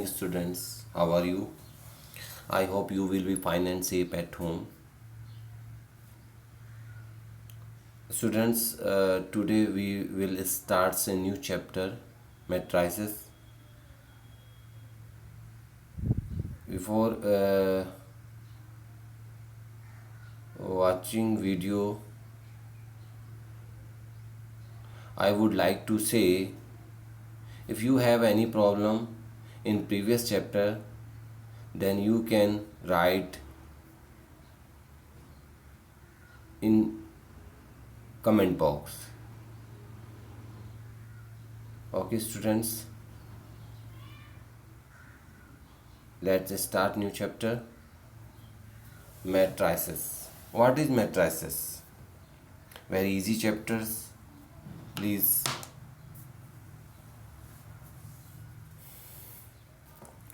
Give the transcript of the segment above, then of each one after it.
morning, students. How are you? I hope you will be fine and safe at home. Students, today we will start a new chapter, matrices. Before watching video, I would like to say, if you have any problem in previous chapter, then you can write in comment box. Okay, students, let's start new chapter, matrices. What is matrices? Very easy chapters. Please.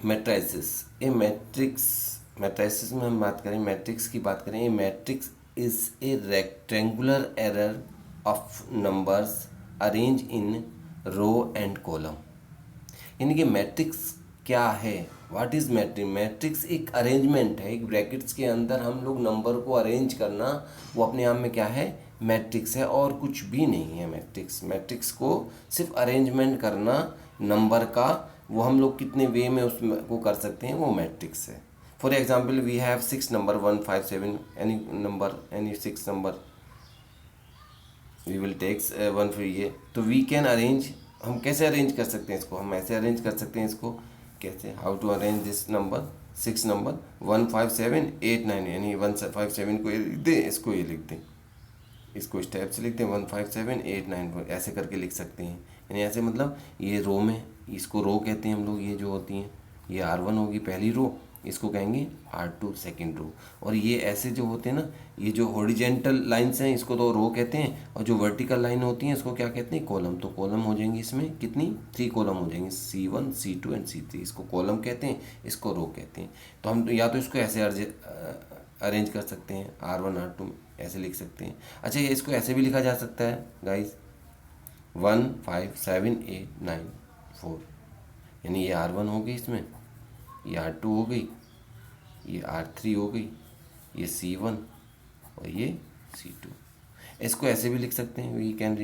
Matrices, ये matrix में हम बात करें, matrix की बात करें, ये matrix is a rectangular array of numbers arrange in row and column. यानी कि मैट्रिक्स क्या है, व्हाट इज मैट्रिक्स? मैट्रिक्स एक अरेंजमेंट है, एक ब्रैकेट्स के अंदर हम लोग नंबर को अरेंज करना, वो अपने आप में क्या है? मैट्रिक्स है, और कुछ भी नहीं है मैट्रिक्स को सिर्फ अरेंजमेंट करना नंबर का, वो हम लोग कितने वे में उसको कर सकते हैं, वो मैट्रिक्स है। For example we have 6 number 1 5 7, any 6 number we will takes one for ये, तो वी कैन अरेंज, हम कैसे अरेंज कर सकते हैं इसको? हम ऐसे अरेंज कर सकते हैं इसको, कैसे? How to arrange this number 6 number 1 5 7 8 9, यानी 1 5 7 को ये लिख दें, इसको ये लिख दें, इसको स्टेप से लिख दें 1 5 7 8 9, ऐसे करके लिख सकते हैं। यानी ऐसे मतलब ये रो में, इसको रो कहते हैं हम लोग, ये जो होती हैं, ये R1 होगी पहली रो, इसको कहेंगे R2 सेकंड रो। और ये ऐसे जो होते हैं ना, ये जो हॉरिजेंटल लाइंस हैं इसको तो रो कहते हैं, और जो वर्टिकल लाइन होती हैं इसको क्या कहते हैं? कॉलम। तो कॉलम हो जाएंगे इसमें कितनी? 3 कॉलम हो जाएंगे, C1 C2 एंड C3। इसको कॉलम कहते हैं, इसको रो कहते हैं। तो हम या तो इसको ऐसे अरेंज कर सकते हैं, R1 R2 में ऐसे लिख सकते हैं। अच्छा, ये इसको ऐसे भी लिखा जा सकता है गाइज, 1 5 7 8 9 4, यानी ये R1 हो गई, इसमें ये R2 हो गई, ये R3 हो गई, ये C1 और ये C2। इसको ऐसे भी लिख सकते हैं, we can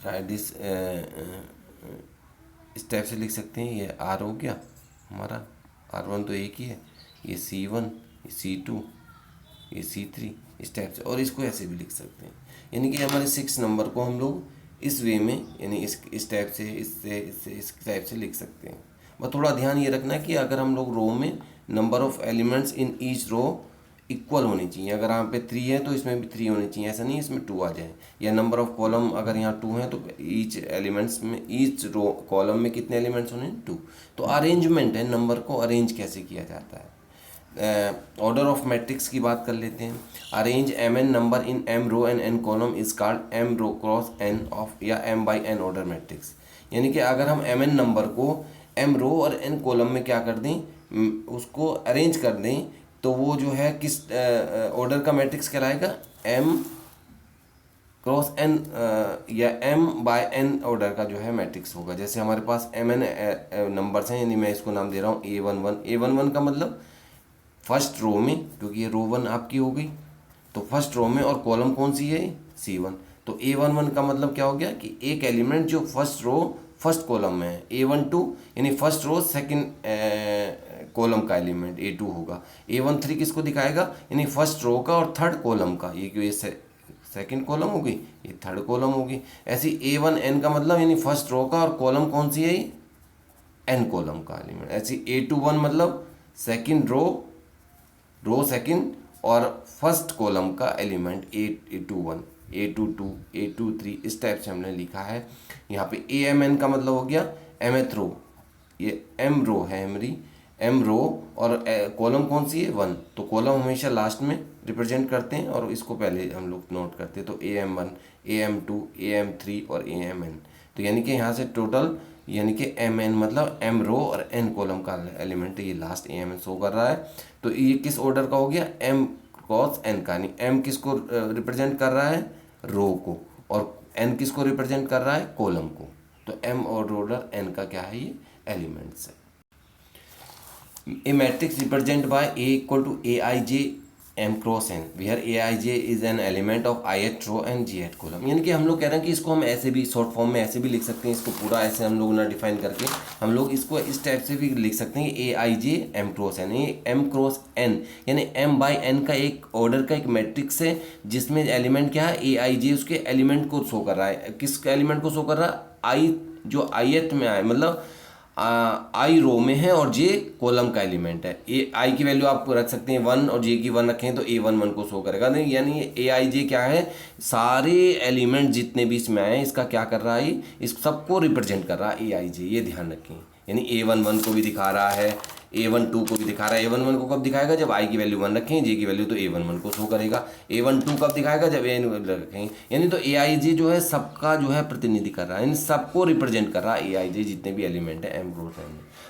write this step से लिख सकते हैं। ये R हो गया हमारा, R1 तो एक ही है, ये C1, ये C2, ये C3 स्टेप से, और इसको ऐसे भी लिख सकते हैं। यानी कि हमारे 6 नंबर को हम लोग इस वे में, यानी इस टाइप से, इस टाइप से लिख सकते हैं। बस थोड़ा ध्यान ये रखना कि अगर हम लोग रो में number of elements in each row equal होनी चाहिए। अगर यहाँ पे 3 है तो इसमें भी 3 होने चाहिए, ऐसा नहीं इसमें 2 आ जाए। या नंबर ऑफ कॉलम अगर यहाँ 2 है तो ईच एलिमेंट्स में, ईच रो कॉलम में कितने एलिमेंट्स होने? 2। तो अरेंजमेंट है, नंबर को अरेंज कैसे किया जाता है। ऑर्डर ऑफ मैट्रिक्स की बात कर लेते हैं। Arrange mn number in m row and n column is called m row cross n of या m by n order matrix. यानी कि अगर हम mn नंबर को m रो और n कॉलम में क्या कर दें, उसको अरेंज कर दें, तो वो जो है किस ऑर्डर का मैट्रिक्स कहलाएगा? m क्रॉस n या m बाय n ऑर्डर का जो है मैट्रिक्स होगा। जैसे हमारे पास mn नंबर्स हैं, यानी मैं इसको नाम दे रहा हूँ A11। A11 का मतलब फर्स्ट रो में, क्योंकि ये रो 1 आपकी हो गई, तो फर्स्ट रो में, और कॉलम कौन सी है? C1। तो A11 का मतलब क्या हो गया कि एक एलिमेंट जो फर्स्ट रो फर्स्ट कॉलम में है। A12 यानी फर्स्ट रो सेकंड कॉलम का एलिमेंट A2 होगा। A13 किसको दिखाएगा? यानी फर्स्ट रो का और थर्ड कॉलम का, ये क्यों, ये सेकंड कॉलम हो गई, ये थर्ड कॉलम होगी। ऐसे A1n का मतलब यानी फर्स्ट रो का और कॉलम कौन सी है? n कॉलम का एलिमेंट। ऐसे A21 मतलब सेकंड रो सेकंड और फर्स्ट कॉलम का एलिमेंट A21, A22, A23, इस टाइप से हमने लिखा है। यहाँ पे AMN का मतलब हो गया mth रो, ये m रो है हमारी, m रो, और कॉलम कौन सी है? 1। तो कॉलम हमेशा लास्ट में रिप्रेजेंट करते हैं और इसको पहले हम लोग नोट करते हैं। तो AM1, AM2, AM3 और AMN। तो यानी कि यहाँ से टोटल, यानी कि mn मतलब m रो और n कॉलम का एलिमेंट है, ये लास्ट AMN शो कर रहा है। तो ये किस ऑर्डर का हो गया? m क्रॉस n का, यानी m किसको रिप्रेजेंट कर रहा है? रो को, और n किसको रिप्रेजेंट कर रहा है? कॉलम को। तो m ऑर्डर n का क्या है, ये एलिमेंट्स है। A matrix represented by A equal to Aij m cross n, where Aij is an element of ith row and jth column। यानी कि हम लोग कह रहे हैं कि इसको हम ऐसे भी शॉर्ट फॉर्म में ऐसे भी लिख सकते हैं, इसको पूरा ऐसे हम लोग ना डिफाइन करके हम लोग इसको इस टाइप से भी लिख सकते हैं कि Aij m cross n, ये m cross n यानी m by n का एक ऑर्डर का एक मैट्रिक्स है जिसमें एलिमेंट क्या है, Aij उसके एलिमेंट को शो कर रहा है। किस एलिमेंट को शो कर रहा है, आई जो ith में आए, मतलब आई रो में है और जे कॉलम का एलिमेंट है। ए आई की वैल्यू आप रख सकते हैं 1 और जे की 1 रखें तो A11 को शो करेगा। नहीं, यानी ए आई जे क्या है, सारे एलिमेंट जितने भी इसमें आए इसका क्या कर रहा है, इस सबको रिप्रेजेंट कर रहा है ए आई जे, ये ध्यान रखें। यानी A11 को भी दिखा रहा है, A12 को भी दिखा रहा है। A11 को कब दिखाएगा, जब आई की वैल्यू 1 रखें, जे की वैल्यू तो A11 को शो करेगा। A12 कब दिखाएगा, जब ए रखें। यानी तो AIJ जो है सबका जो है प्रतिनिधि कर रहा है, यानी सबको रिप्रेजेंट कर रहा है AIJ जितने भी एलिमेंट है m क्रॉस n।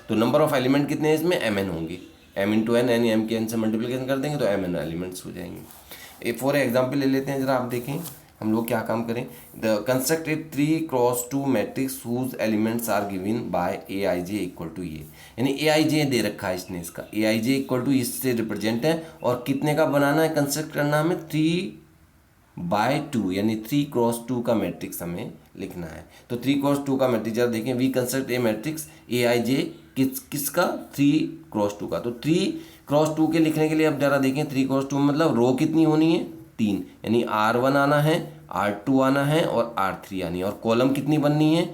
तो नंबर ऑफ एलिमेंट कितने हैं इसमें, mn होंगे। m इंटू एन, यानी m के n से मल्टीप्लिकेशन कर देंगे तो mn एलिमेंट्स हो जाएंगे। फॉर एग्जाम्पल ले लेते हैं, जरा आप देखें हम लोग क्या काम करें। The construct a 3x2 matrix whose elements are given by Aij equal to ये, यानी Aij दे रखा है इसने, इसका Aij इक्वल टू इससे रिप्रेजेंट है। और कितने का बनाना है, कंस्ट्रक्ट करना हमें 3/2, यानी 3x2 का मैट्रिक्स हमें लिखना है। तो 3x2 का मैट्रिक्स जरा देखें, we construct a matrix Aij किसका, 3x2 का। तो 3x2 के लिखने के लिए अब जरा देखें, 3x2 मतलब रो कितनी होनी है, 3, यानी R1 आना है, R2 आना है और R3 आनी है। और कॉलम कितनी बननी है,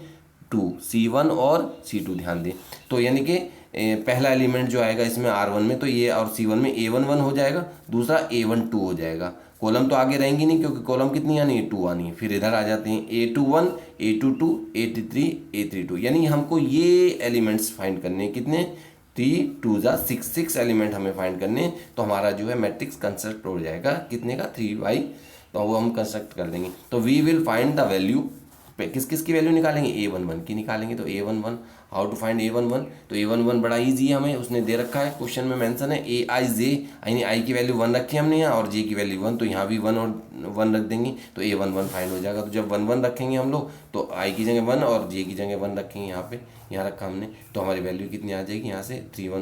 2, C1 और C2, ध्यान दें। तो यानी कि पहला एलिमेंट जो आएगा इसमें R1 में, तो ये और C1 में A11 हो जाएगा, दूसरा A12 हो जाएगा। कॉलम तो आगे रहेंगी नहीं क्योंकि कॉलम कितनी आनी है, 2 आनी है। फिर इधर आ जाते हैं A21, A22, A33, A32, यानी हमको ये एलिमेंट्स फाइंड करने हैं, कितने, 3 2 जा 6 एलिमेंट हमें फाइंड करने। तो हमारा जो है मैट्रिक्स कंस्ट्रक्ट हो जाएगा कितने का, 3/, तो वो हम कंस्ट्रक्ट कर देंगे। तो we will find the value, किस किस की वैल्यू निकालेंगे, A11 की निकालेंगे। तो A11, how to find A11, तो A11 बड़ा इजी है, हमें उसने दे रखा है, क्वेश्चन में मेंशन है Aij, यानी आई की वैल्यू 1 रखी हमने यहाँ और जे की वैल्यू 1, तो यहाँ भी 1 और 1 रख देंगे तो A11 फाइंड हो जाएगा। तो जब 1 1 रखेंगे हम लोग तो आई की जगह 1 और जे की जगह 1 रखेंगे, यहाँ पे यहाँ रखा हमने, तो हमारी वैल्यू कितनी आ जाएगी, यहाँ से 3 1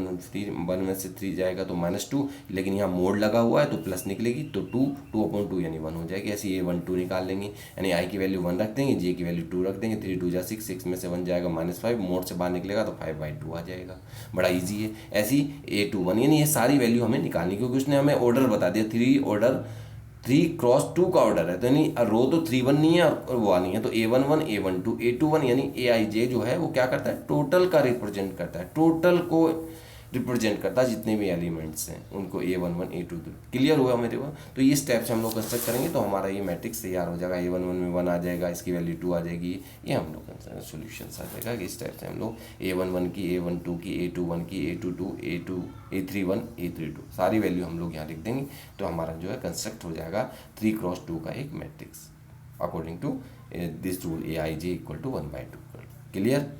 में से 3 जाएगा तो -2, लेकिन यहाँ मोड लगा हुआ है तो प्लस निकलेगी, तो 2/2 यानी 1 हो जाएगी। ऐसे A12 निकाल लेंगे, यानी आई की वैल्यू 1 रख देंगे, जे की वैल्यू 2 रख देंगे, 3 2 जा 6 में से 1 जाएगा -5, मोड से बाहर निकलेगा तो 5/2 आ जाएगा। बड़ा ईजी है। ऐसी A21, यानी ये सारी वैल्यू हमें निकालनी, क्योंकि उसने हमें ऑर्डर बता दिया, 3x2 का ऑर्डर है, तो यानी रो तो 3 नहीं है और वो आनी है, तो A11 A12 A21, यानी Aij जो है वो क्या करता है, टोटल का रिप्रेजेंट करता है, टोटल को रिप्रेजेंट करता है, जितने भी एलिमेंट्स हैं उनको A11 A22। क्लियर हुआ मेरे को। तो ये स्टेप्स हम लोग कंस्ट्रक्ट करेंगे तो हमारा ये मैट्रिक्स तैयार हो जाएगा। A11 में 1 आ जाएगा, इसकी वैल्यू 2 आ जाएगी, ये हम लोग सोल्यूशन आ जाएगा कि इस टाइप से हम लोग A11 की, A12 की, A21 की, A22 A31 A32 सारी वैल्यू हम लोग यहाँ लिख देंगे, तो हमारा जो है कंस्ट्रक्ट हो जाएगा 3x2 का एक matrix according to this rule Aij equal to 1/2। Clear,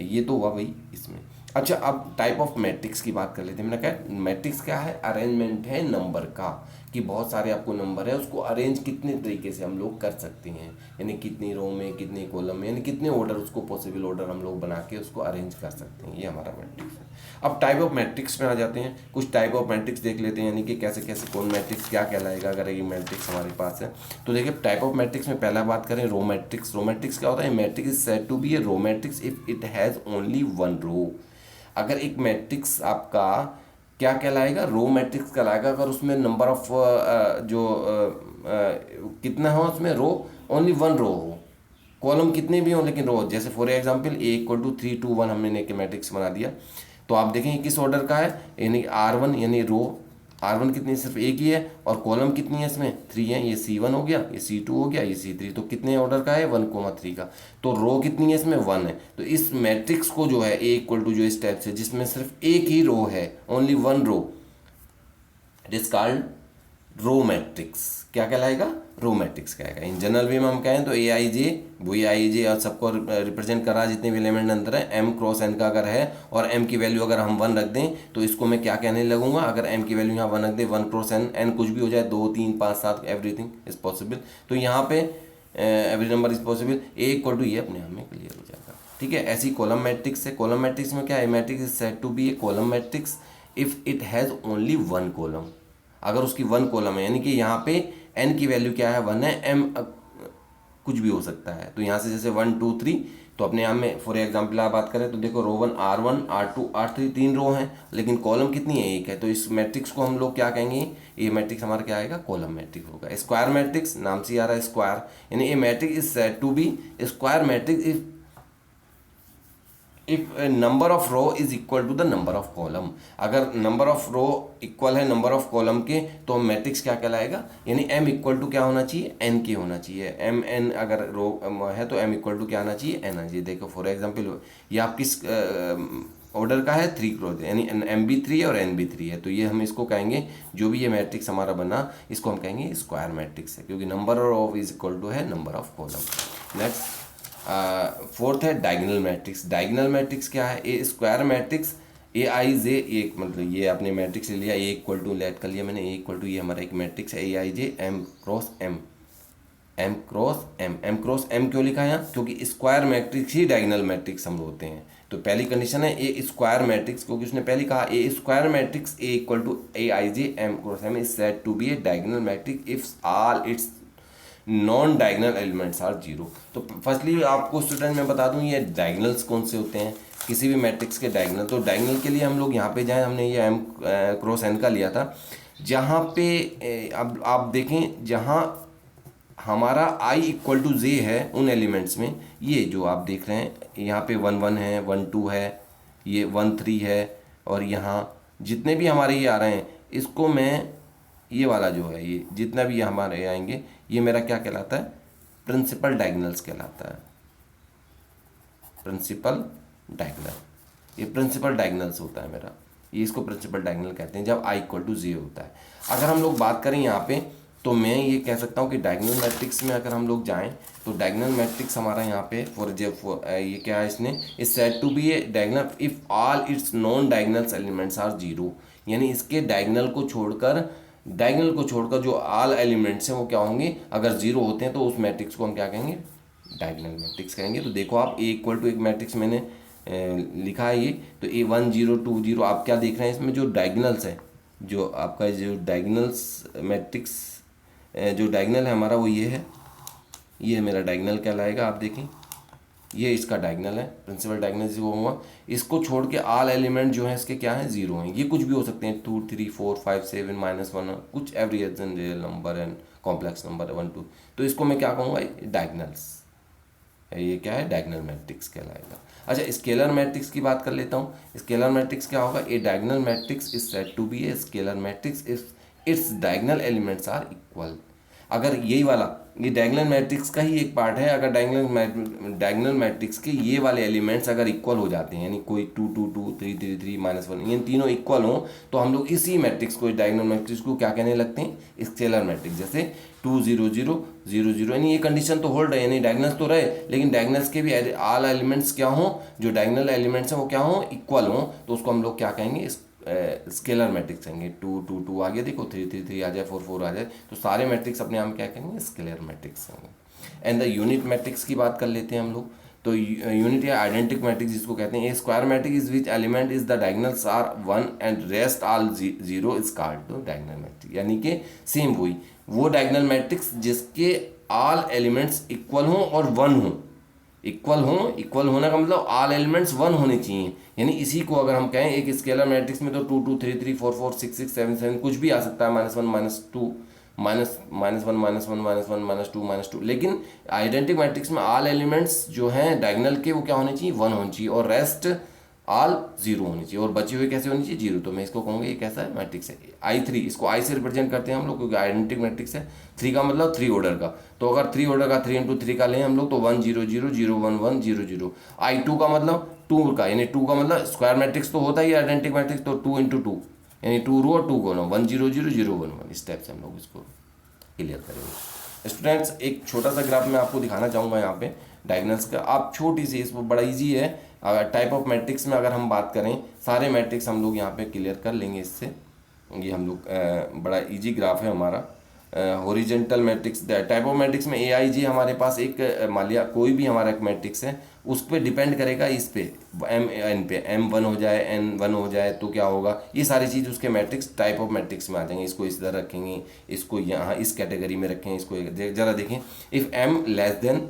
ये तो हुआ भाई इसमें। अच्छा, अब टाइप ऑफ मैट्रिक्स की बात कर लेते हैं। मैंने कहा मैट्रिक्स क्या है, अरेंजमेंट है नंबर का, कि बहुत सारे आपको नंबर है उसको अरेंज कितने तरीके से हम लोग कर सकते हैं, यानी कितनी रो में, कितने कॉलम में, यानी कितने ऑर्डर, उसको पॉसिबल ऑर्डर हम लोग बना के उसको अरेंज कर सकते हैं। ये हमारा मैट्रिक्स है। अब टाइप ऑफ मैट्रिक्स में आ जाते हैं, कुछ टाइप ऑफ मैट्रिक्स देख लेते हैं, यानी कि कैसे कैसे कौन मैट्रिक्स क्या कहलाएगा अगर ये मैट्रिक्स हमारे पास है। तो देखिए टाइप ऑफ मैट्रिक्स में पहला बात करें रो मैट्रिक्स। रो मैट्रिक्स क्या होता है, matrix is said to be a row matrix if it has only 1 row. अगर एक मैट्रिक्स आपका क्या कहलाएगा, रो मैट्रिक्स कहलाएगा अगर उसमें नंबर ऑफ कितना हो उसमें रो, ओनली 1 रो हो, कॉलम कितने भी हो लेकिन रो। जैसे for example A equal to 3 2 1 हमने एक मैट्रिक्स बना दिया, तो आप देखेंगे किस ऑर्डर का है, यानी R1, यानी रो R1 कितनी, सिर्फ एक ही है, और कॉलम कितनी है इसमें 3 है, ये C1 हो गया, ये C2 हो गया, ये C3, तो कितने ऑर्डर का है 1,3 का। तो रो कितनी है इसमें 1 है। तो इस मैट्रिक्स को जो है A इक्वल टू जो इस टाइप से जिसमें सिर्फ एक ही रो है, only 1 row, it is called row matrix. क्या कहलाएगा, रो मैट्रिक्स कहेगा। इन जनरल वे में हम कहें तो Aij, वो Aij और सबको रिप्रेजेंट कर रहा है, जितने भी एलिमेंट अंदर है, m क्रॉस n का अगर है और m की वैल्यू अगर हम 1 रख दें तो इसको मैं क्या कहने लगूंगा, अगर m की वैल्यू यहाँ 1 रख दें, 1 क्रॉस n, n कुछ भी हो जाए, 2 3 5 7 एवरीथिंग इज पॉसिबल। तो यहाँ पे every number is possible, A equal to ये अपने आप में क्लियर हो जाएगा। ठीक है, ऐसी कॉलम मैट्रिक्स है। कॉलम मैट्रिक्स में क्या है, matrix is said to be a column matrix if it has only one column. अगर उसकी वन कॉलम है, यानी कि यहाँ पे एन की वैल्यू क्या है, वन है, एम कुछ भी हो सकता है। तो यहाँ से जैसे 1 2 3, तो अपने आप में फॉर एग्जाम्पल आप बात करें तो देखो रो 1 R1 R2 R3 तीन रो हैं, लेकिन कॉलम कितनी है, एक है। तो इस मैट्रिक्स को हम लोग क्या कहेंगे, ये मैट्रिक्स हमारा क्या आएगा, कॉलम मैट्रिक्स होगा। स्क्वायर मैट्रिक्स नाम से आ रहा है स्क्वायर, यानी ये matrix is said to be square matrix if number of row is equal to the number of column. अगर नंबर ऑफ रो इक्वल है नंबर ऑफ कॉलम के, तो मैट्रिक्स क्या कहलाएगा, यानी m इक्वल टू क्या होना चाहिए, n के होना चाहिए। m n अगर रो है तो m इक्वल टू क्या आना चाहिए, n आना चाहिए। देखो फॉर एग्जांपल ये आप किस ऑर्डर का है, 3 क्रॉस, यानी m भी 3 है और n भी 3 है। तो ये हम इसको कहेंगे, जो भी ये मैट्रिक्स हमारा बना, इसको हम कहेंगे स्क्वायर मैट्रिक्स है, क्योंकि number of is equal to है number of column. Next fourth है डायगोनल मैट्रिक्स। डायगोनल मैट्रिक्स क्या है, ए square matrix A I J, एक मतलब ये आपने मैट्रिक्स ले लिया, ए इक्वल टू लेट कर लिया मैंने, ए इक्वल टू ये हमारा एक मैट्रिक्स है, A I J M cross M, M cross M. M cross M क्यों लिखा है यहाँ, क्योंकि स्क्वायर मैट्रिक्स ही डायगोनल मैट्रिक्स हम होते हैं। तो पहली कंडीशन है ए स्क्वायर मैट्रिक्स, क्योंकि उसने पहले कहा a square matrix A equal to A I J M cross M is said to be a diagonal matrix if all its non diagonal elements are zero. तो फर्स्टली आपको student मैं बता दूं ये डायगोनल्स कौन से होते हैं किसी भी मैट्रिक्स के डायगोनल। तो डायगोनल के लिए हम लोग यहाँ पे जाएं, हमने ये एम क्रॉस एन का लिया था, जहाँ पे अब आप देखें जहाँ हमारा i इक्वल टू जे है उन एलिमेंट्स में, ये जो आप देख रहे हैं यहाँ पे 1 1 है, 1 2 है, ये 1 3 है, और यहाँ जितने भी हमारे ये आ रहे हैं, इसको मैं ये वाला जो है, ये जितना भी हमारे आएंगे, ये मेरा क्या कहलाता है, प्रिंसिपल डायगोनल्स कहलाता है। प्रिंसिपल डायगोनल, ये प्रिंसिपल डायगोनल्स होता है मेरा, ये इसको प्रिंसिपल डायगोनल कहते हैं जब i इक्वल टू जे होता है। अगर हम लोग बात करें यहाँ पे, तो मैं ये कह सकता हूँ कि डायगोनल मैट्रिक्स में अगर हम लोग जाएं, तो डायगोनल मैट्रिक्स हमारा यहाँ पे ये क्या है, इसने is said to be a diagonal if all its non diagonals elements are zero. यानी इसके डायगोनल को छोड़कर जो ऑल एलिमेंट्स हैं वो क्या होंगे, अगर जीरो होते हैं तो उस मैट्रिक्स को हम क्या कहेंगे, डायगोनल मैट्रिक्स कहेंगे। तो देखो आप ए इक्वल टू एक मैट्रिक्स मैंने लिखा है ये, तो ए 1 0 2 0, आप क्या देख रहे हैं इसमें जो डायगोनल्स है, जो आपका जो डायगोनल्स मैट्रिक्स जो डायगोनल है हमारा वो ये है, ये मेरा डायगोनल कहलाएगा। आप देखें ये इसका डायगोनल है, प्रिंसिपल डायगोनल जो हुआ, इसको छोड़ के ऑल एलिमेंट जो है इसके क्या है, जीरो हैं। ये कुछ भी हो सकते हैं, 2 3 4 5 7 -1, कुछ every real number and complex number 1 2। तो इसको मैं क्या कहूँगा, डायगोनल्स, ये क्या है, डायगोनल मैट्रिक्स कहलाएगा। अच्छा, स्केलर मैट्रिक्स की बात कर लेता हूँ। स्केलर मैट्रिक्स क्या होगा, a diagonal matrix is said to be a scalar matrix if its diagonal elements are equal. अगर यही वाला, ये डायगोनल मैट्रिक्स का ही एक पार्ट है, अगर डायगोनल मैट्रिक्स के ये वाले एलिमेंट्स अगर इक्वल हो जाते हैं, यानी कोई 2 2 2 3 3 3 -1, ये तीनों इक्वल हो, तो हम लोग इसी मैट्रिक्स को, डायगोनल मैट्रिक्स को क्या कहने लगते हैं, स्केलर मैट्रिक्स। जैसे 2 0 0 0 0, यानी ये कंडीशन तो होल्ड है, यानी डायगोनल्स तो रहे, लेकिन डायगोनल्स के भी ऑल एलिमेंट्स क्या हों, जो डायगोनल एलिमेंट्स हैं वो क्या हों, इक्वल हों, तो उसको हम लोग क्या कहेंगे, स्केलर मैट्रिक्स कहेंगे। 2 2 2 आ गया, देखो 3 3 3 आ जाए, 4 4 आ जाए, तो सारे मैट्रिक्स अपने आप क्या कहेंगे, स्केलर मैट्रिक्स कहेंगे। एंड द यूनिट मैट्रिक्स की बात कर लेते हैं हम लोग। तो यूनिट या आइडेंटिक मैट्रिक्स जिसको कहते हैं, a square matrix is which element is the diagonals are 1 and rest all zero is called to diagonal matrix. यानी कि सेम वही वो डायगोनल मैट्रिक्स जिसके ऑल एलिमेंट्स इक्वल हों और 1 हों, इक्वल होने का मतलब ऑल एलिमेंट्स 1 होने चाहिए। यानी इसी को अगर हम कहें एक स्केलर मैट्रिक्स में, तो 2 2 3 3 4 4 6 6 7 7 कुछ भी आ सकता है, -1 -2 -1 -2 लेकिन आइडेंटिक मैट्रिक्स में ऑल एलिमेंट्स जो हैं डायगोनल के वो क्या होने चाहिए, 1 होने चाहिए, और रेस्ट ऑल 0 होनी चाहिए, और बचे हुए कैसे होनी चाहिए, 0। तो मैं इसको कहूँगा ये कैसा है, मैट्रिक्स है। I3 इसको I से रिप्रेजेंट करते हैं हम लोग, क्योंकि आइडेंटिक मैट्रिक्स है। 3 का मतलब 3 ऑर्डर का, तो अगर 3 ऑर्डर का 3 × 3 का लें हम लोग, तो 1 0 0 0 1 1 0 0। I2 का मतलब 2 का, यानी 2 का मतलब स्क्वायर मैट्रिक्स तो होता ही है आइडेंटिक मैट्रिक्स, तो 2 × 2, यानी 2 रो और 2 कॉलम, 1 0 0 0 1 1। इस टाइप से हम लोग इसको क्लियर करेंगे। स्टूडेंट्स एक छोटा सा ग्राफ मैं आपको दिखाना चाहूँगा यहाँ पे डायगोनल्स का, आप छोटी सी, इसको बड़ा इजी है। अगर टाइप ऑफ मैट्रिक्स में अगर हम बात करें, सारे मैट्रिक्स हम लोग यहाँ पे क्लियर कर लेंगे इससे। ये हम लोग बड़ा इजी ग्राफ है हमारा। Horizontal matrix type of matrix में ए आई जे हमारे पास एक मान लिया कोई भी हमारा एक मैट्रिक्स है, उस पर डिपेंड करेगा इस पे एम एन पे, एम वन हो जाए एन वन हो जाए तो क्या होगा, ये सारी चीज़ उसके मैट्रिक्स टाइप ऑफ मैट्रिक्स में आ जाएंगे। इसको इस तरह रखेंगे, इसको यहाँ इस कैटेगरी में रखें, इसको जरा देखें, if M less than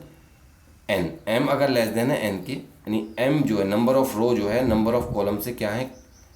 N, M अगर लेस देन है एन के, यानी एम जो है नंबर ऑफ रो जो है नंबर ऑफ कॉलम से क्या है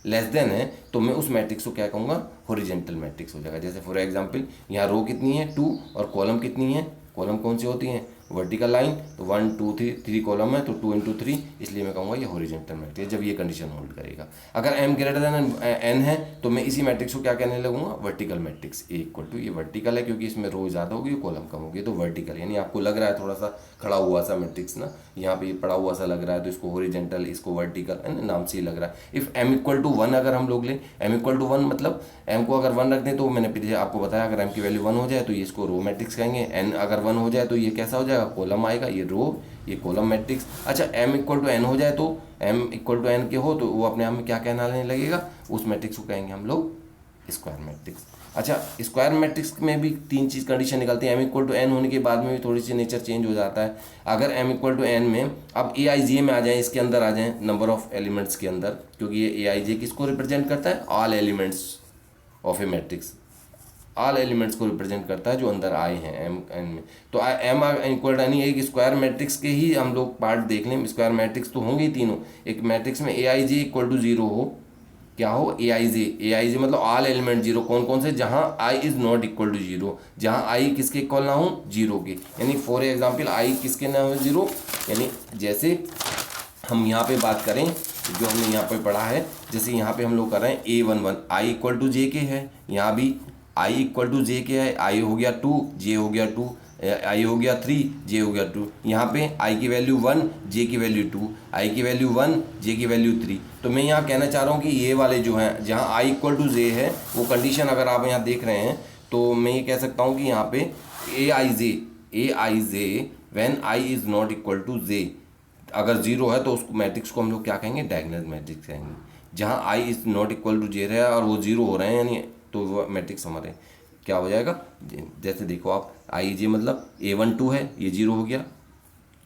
लेस देन है, तो मैं उस मैट्रिक्स को क्या कहूँगा, हॉरिजेंटल मैट्रिक्स हो जाएगा। जैसे फॉर एग्जांपल यहाँ रो कितनी है 2 और कॉलम कितनी है, कॉलम कौन सी होती हैं वर्टिकल लाइन, तो 1 2 3 कॉलम है तो 2 इंटू 3, इसलिए मैं कहूँगा ये हॉरिजेंटल मैट्रिक्स जब ये कंडीशन होल्ड करेगा। अगर m ग्रेटर देन n है तो मैं इसी मैट्रिक्स को क्या कहने लगूंगा, vertical matrix. A equal to, ये वर्टिकल है क्योंकि इसमें रो ज़्यादा होगी कॉलम कम होगी, तो वर्टिकल, यानी आपको लग रहा है थोड़ा सा खड़ा हुआ सा मैट्रिक्स ना, यहाँ पे पड़ा हुआ सा लग रहा है तो इसको हॉरिजेंटल, इसको वर्टिकल, नाम से ही लग रहा है। इफ़ m इक्वल टू 1 अगर हम लोग लें, m इक्वल टू 1 मतलब m को अगर 1 रख दें, तो मैंने पीछे आपको बताया अगर m की वैल्यू 1 हो जाए तो ये इसको रो मैट्रिक्स कहेंगे, n अगर 1 हो जाए तो ये कैसा हो जाएगा, कॉलम आएगा, ये रो ये कॉलम मैट्रिक्स। अच्छा m इक्वल टू n हो जाए, तो m इक्वल टू n के हो तो वो अपने आप में क्या कहलाने लगेगा, उस मैट्रिक्स को कहेंगे हम लोग स्क्वायर मैट्रिक्स। अच्छा, स्क्वायर मैट्रिक्स में भी 3 चीज़ कंडीशन निकलती है, m इक्वल टू n होने के बाद में भी थोड़ी सी नेचर चेंज हो जाता है। अगर m इक्वल टू n में अब ए आई जे में आ जाए, इसके अंदर आ जाए नंबर ऑफ एलिमेंट्स के अंदर, क्योंकि ये ए आई जे किसको रिप्रेजेंट करता है, all elements of A matrix, all elements को रिप्रेजेंट करता है जो अंदर आए हैं एम एन में। तो एम इक्वल यानी एक स्क्वायर मैट्रिक्स के ही हम लोग पार्ट देख लें, स्क्वायर मैट्रिक्स तो होंगे ही तीनों। एक मैट्रिक्स में ए आई जे इक्वल टू 0 हो, क्या हो, ए आई जे मतलब ऑल एलिमेंट 0, कौन कौन से, जहाँ आई इज़ नॉट इक्वल टू 0, जहाँ आई किसके इक्वल ना हो, 0 के, यानी फॉर एग्जाम्पल आई किसके ना हो 0, यानी जैसे हम यहाँ पे बात करें जो हमने यहाँ पे पढ़ा है, जैसे यहाँ पे हम लोग कर रहे हैं A11 आई इक्वल टू जे के है, यहाँ भी आई इक्वल टू जे के है, आई हो गया 2, जे हो गया 2, आई हो गया 3, जे हो गया 2, यहाँ पे आई की वैल्यू 1, जे की वैल्यू 2, आई की वैल्यू 1, जे की वैल्यू 3। तो मैं यहाँ कहना चाह रहा हूँ कि ये वाले जो हैं जहाँ आई इक्वल टू जे है, वो कंडीशन अगर आप यहाँ देख रहे हैं तो मैं ये कह सकता हूँ कि यहाँ पे A I J when I is not equal to J, अगर 0 है तो उस मैट्रिक्स को हम लोग क्या कहेंगे, डायगोनल मैट्रिक्स कहेंगे। जहाँ आई इज़ नॉट इक्वल टू जे है और वो 0 हो रहे हैं, यानी तो वो मैट्रिक्स हमारे क्या हो जाएगा, जैसे देखो आप आई जे मतलब A12 है, ये 0 हो गया।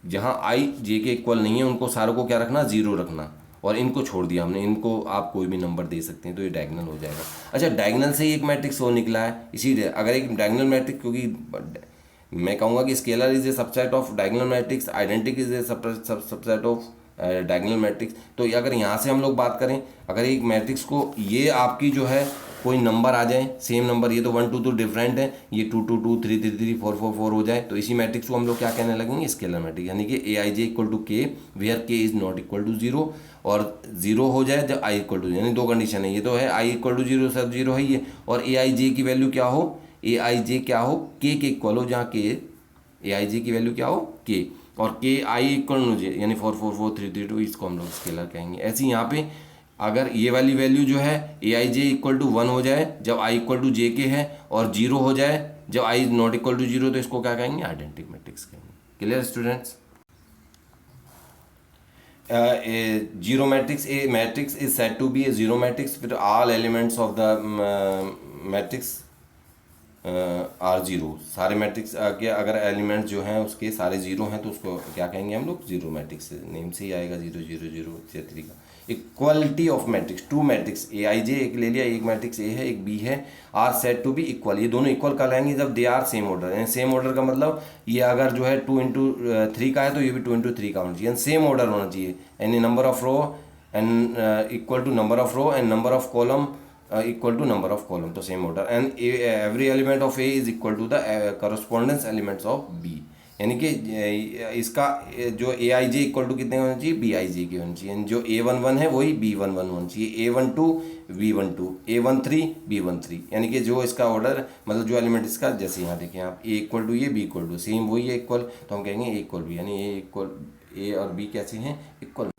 जहाँ आई जे के इक्वल नहीं है उनको सारों को क्या रखना, 0 रखना, और इनको छोड़ दिया हमने, इनको आप कोई भी नंबर दे सकते हैं, तो ये डायगोनल हो जाएगा। अच्छा, डायगोनल से ही एक मैट्रिक्स हो निकला है, इसीलिए अगर एक डायगोनल मैट्रिक्स, क्योंकि मैं कहूँगा कि scalar is a subset of diagonal matrix, identity is a subset of diagonal matrix. तो अगर यहाँ से हम लोग बात करें, अगर एक मैट्रिक्स को ये आपकी जो है कोई नंबर आ जाए, सेम नंबर, ये तो 1 2 तो डिफरेंट है, ये 2 2 2 3 3 3 4 4 4 हो जाए, तो इसी मैट्रिक्स को हम लोग क्या कहने लगेंगे, स्केलर मैट्रिक्स। यानी कि ए आई जे इक्वल टू के वेयर के इज़ नॉट इक्वल टू 0, और 0 हो जाए जब आई इक्वल टू, यानी दो कंडीशन है, ये तो है आई इक्वल टू 0, सब 0 है ये, और ए आई जे की वैल्यू क्या हो, ए आई जे क्या हो, के इक्वल हो, जहाँ के ए आई जे की वैल्यू क्या हो, के, और के आई इक्वल टू जे, यानी 4 4 4 3 3 2, इसको हम लोग स्केलर कहेंगे। ऐसे यहाँ पे अगर ये वाली वैल्यू जो है A I J equal to 1 हो जाए जब आई इक्वल टू जे के है, और 0 हो जाए जब आई नॉट इक्वल टू 0, तो इसको क्या कहेंगे, आइडेंटिटी मैट्रिक्स कहेंगे। Clear students? Zero matrix, a matrix is said to be a zero matrix फिर all elements of the matrix are 0, सारे मैट्रिक्स के अगर एलिमेंट्स जो हैं उसके सारे 0 हैं तो उसको क्या कहेंगे हम लोग, जीरो मैट्रिक्स, नेम से ही आएगा 0 0 0 3 का। Equality of matrix, two matrix A I J एक ले लिया, एक मैट्रिक्स ए है एक बी है, are set to be equal, ये दोनों इक्वल कहलाएंगे जब दे आर सेम ऑर्डर, यानी सेम ऑर्डर का मतलब ये अगर जो है 2 इंटू 3 का है तो ये भी 2 इंटू 3 का होना चाहिए, सेम ऑर्डर होना चाहिए, यानी number of row and equal to number of row and number of column equal to number of column, तो same order, and every element of A is equal to the correspondence elements of B, यानी कि इसका जो ए I J equal to कितने होना चाहिए, B I जे की होनी चाहिए, जो A11 है वही B11 होना चाहिए, A12 B12, A13 B13, यानी कि जो इसका ऑर्डर मतलब जो एलिमेंट इसका, जैसे यहाँ देखें आप ए इक्वल टू ये, बी इक्वल टू सेम वही है इक्वल, तो हम कहेंगे ए इक्वल बी, यानी ए इक्वल, ए और बी कैसे हैं, इक्वल